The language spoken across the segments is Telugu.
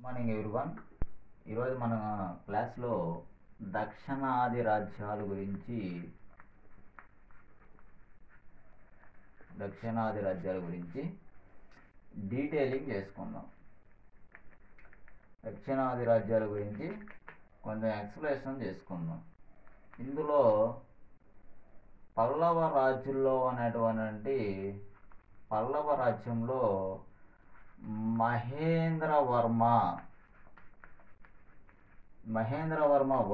Morning everyone. ఈరోజు మన క్లాస్లో దక్షిణాది రాజ్యాల గురించి డీటెయిలింగ్ చేసుకుందాం. దక్షిణాది రాజ్యాల గురించి కొంచెం ఎక్స్ప్లెనేషన్ చేసుకుందాం. ఇందులో పల్లవ రాజ్యంలో అనేటువంటి పల్లవ రాజ్యంలో మహేంద్రవర్మ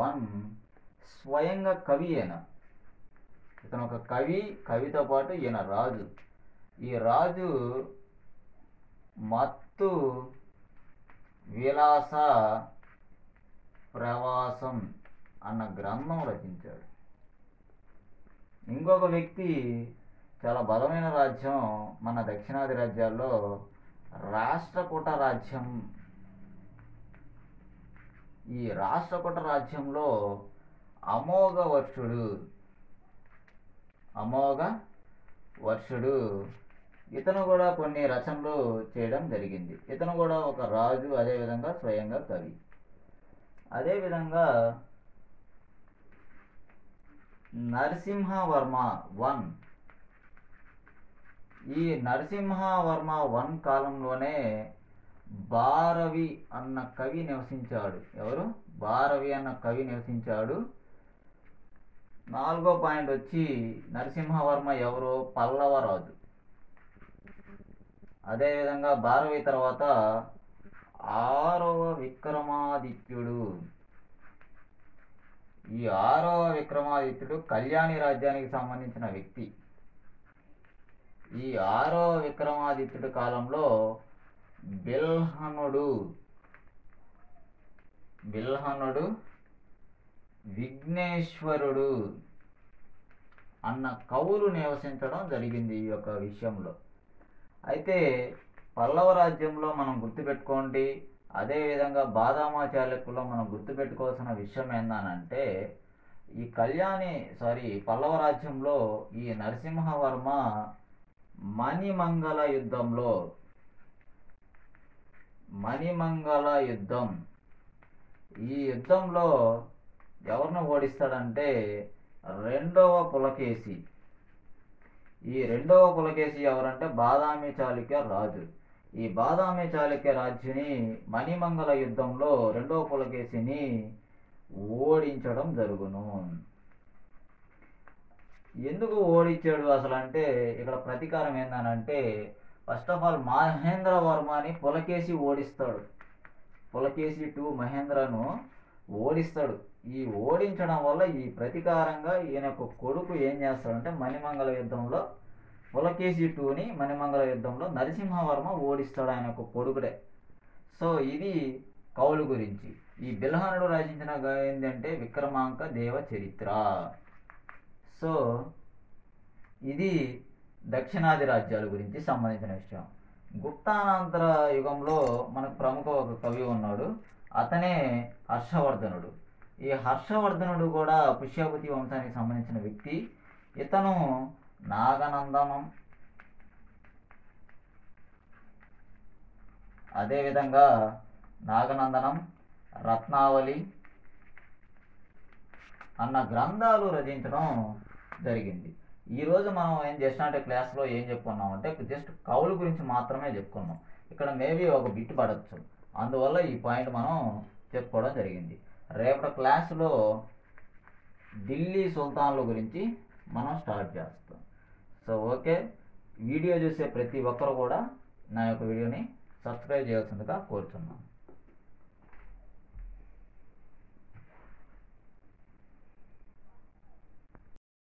1 స్వయంగా కవి. ఇతను ఒక కవితో పాటు ఈయన రాజు. ఈ రాజు మత్తు విలాస ప్రవాసం అన్న గ్రంథం రచించాడు. ఇంకొక వ్యక్తి చాలా బలమైన రాజ్యం మన దక్షిణాది రాజ్యాల్లో రాష్ట్రకూట రాజ్యం. ఈ రాష్ట్రకూట రాజ్యంలో అమోఘ వర్షుడు ఇతను కూడా కొన్ని రచనలు చేయడం జరిగింది. ఇతను కూడా ఒక రాజు, అదేవిధంగా స్వయంగా కవి. అదేవిధంగా నరసింహవర్మ 1, ఈ నరసింహవర్మ 1 కాలంలోనే భారవి అన్న కవి నివసించాడు. ఎవరు? భారవి అన్న కవి నివసించాడు. 4వ పాయింట్ వచ్చి నరసింహవర్మ ఎవరు? పల్లవ రాజు. అదేవిధంగా భారవి తర్వాత 6వ విక్రమాదిత్యుడు. ఈ 6వ విక్రమాదిత్యుడు కళ్యాణి రాజ్యానికి సంబంధించిన వ్యక్తి. ఈ 6వ విక్రమాదిత్యుడి కాలంలో బిల్హణుడు, విఘ్నేశ్వరుడు అన్న కవులు నివసించడం జరిగింది ఈ యొక్క విషయంలో. అయితే పల్లవ రాజ్యంలో మనం గుర్తుపెట్టుకోండి, అదేవిధంగా బాదామా చాళుక్యుల్లో మనం గుర్తుపెట్టుకోవాల్సిన విషయం ఏందనంటే, ఈ పల్లవ రాజ్యంలో ఈ నరసింహవర్మ మణిమంగళ యుద్ధం, ఈ యుద్ధంలో ఎవరిని ఓడిస్తాడంటే రెండవ పులకేశి. ఈ రెండవ పులకేశి ఎవరంటే బాదామి చాళుక్య రాజు. ఈ బాదామి చాళుక్య రాజుని మణిమంగళ యుద్ధంలో రెండవ పులకేశిని ఓడించడం జరుగును. ఎందుకు ఓడించాడు అసలు అంటే, ఇక్కడ ప్రతీకారం ఏందనంటే, ఫస్ట్ ఆఫ్ ఆల్ మహేంద్రవర్మని పులకేశి ఓడిస్తాడు. పులకేశి 2 మహేంద్రను ఓడిస్తాడు. ఈ ఓడించడం వల్ల ఈ ప్రతీకారంగా ఈయన యొక్క కొడుకు ఏం చేస్తాడంటే మణిమంగళ యుద్ధంలో పులకేశి 2ని మణిమంగళ యుద్ధంలో నరసింహవర్మ ఓడిస్తాడు, ఆయన యొక్క కొడుకుడే. సో ఇది కవుల గురించి. ఈ బిల్హణుడు రచించిన ఏంటంటే విక్రమాంక దేవ చరిత్ర. సో ఇది దక్షిణాది రాజ్యాల గురించి సంబంధించిన విషయం. గుప్తానంతర యుగంలో మనకు ప్రముఖ ఒక కవి ఉన్నాడు, అతనే హర్షవర్ధనుడు. ఈ హర్షవర్ధనుడు కూడా పుష్యవతి వంశానికి సంబంధించిన వ్యక్తి. ఇతను నాగనందనం, అదేవిధంగా రత్నావళి అన్న గ్రంథాలు రచించడం జరిగింది. ఈరోజు మనం ఏం చేసినట్టే క్లాస్లో ఏం చెప్పుకున్నామంటే జస్ట్ కవుల గురించి మాత్రమే చెప్పుకున్నాం. ఇక్కడ మేబీ ఒక బిట్ పడవచ్చు, అందువల్ల ఈ పాయింట్ మనం చెప్పుకోవడం జరిగింది. రేపటి క్లాసులో ఢిల్లీ సుల్తాన్ల గురించి మనం స్టార్ట్ చేస్తాం. సో ఓకే, వీడియో చూసే ప్రతి ఒక్కరు కూడా నా యొక్క వీడియోని సబ్స్క్రైబ్ చేయాల్సిందిగా కోరుతున్నాను.